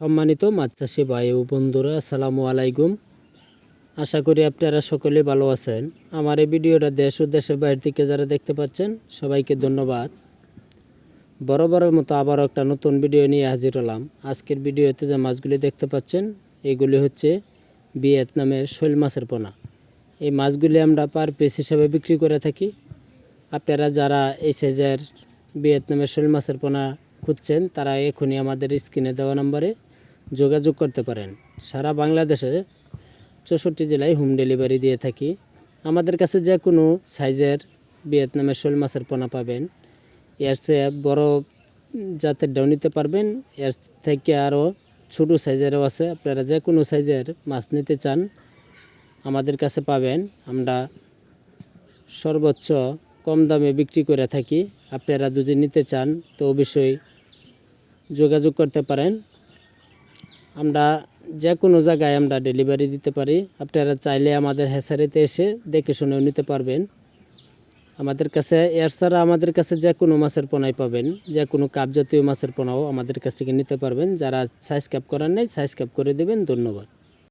সম্মানিত মাছ চাষি ভাই ও বন্ধুরা, আসসালামু আলাইকুম। আশা করি আপনারা সকলে ভালো আছেন। আমার এই ভিডিওটা দেশ ও দেশের বাইরে থেকে যারা দেখতে পাচ্ছেন সবাইকে ধন্যবাদ। বরাবরের মতো আবারও একটা নতুন ভিডিও নিয়ে হাজির হলাম। আজকের ভিডিওতে যে মাছগুলি দেখতে পাচ্ছেন এগুলি হচ্ছে ভিয়েতনামের শৈল মাছের পোনা। এই মাছগুলি আমরা পার পিস হিসাবে বিক্রি করে থাকি। আপনারা যারা এই সাইজের ভিয়েতনামের শৈল মাছের পোনা খুঁজছেন তারা এখনই আমাদের স্ক্রিনে দেওয়া নম্বরে যোগাযোগ করতে পারেন। সারা বাংলাদেশে 64 জেলায় হোম ডেলিভারি দিয়ে থাকি। আমাদের কাছে যে কোনো সাইজের ভিয়েতনামের শৈল মাছের পোনা পাবেন। এর চেয়ে বড় জাতের ডাও নিতে পারবেন, এর থেকে আরও ছোটো সাইজেরও আছে। আপনারা যে কোনো সাইজের মাছ নিতে চান আমাদের কাছে পাবেন। আমরা সর্বোচ্চ কম দামে বিক্রি করে থাকি। আপনারা যদি নিতে চান তো অবশ্যই যোগাযোগ করতে পারেন। আমরা যে কোনো জায়গায় আমরা ডেলিভারি দিতে পারি। আপনারা চাইলে আমাদের হ্যাচারিতে এসে দেখে শুনেও নিতে পারবেন। আমাদের কাছে এর ছাড়া আমাদের কাছে যে কোনো মাছের পোনাই পাবেন, যে কোনো কাপ জাতীয় মাছের পোনাও আমাদের কাছ থেকে নিতে পারবেন। যারা সাইজ ক্যাপ করার নেই সাইজ ক্যাপ করে দেবেন। ধন্যবাদ।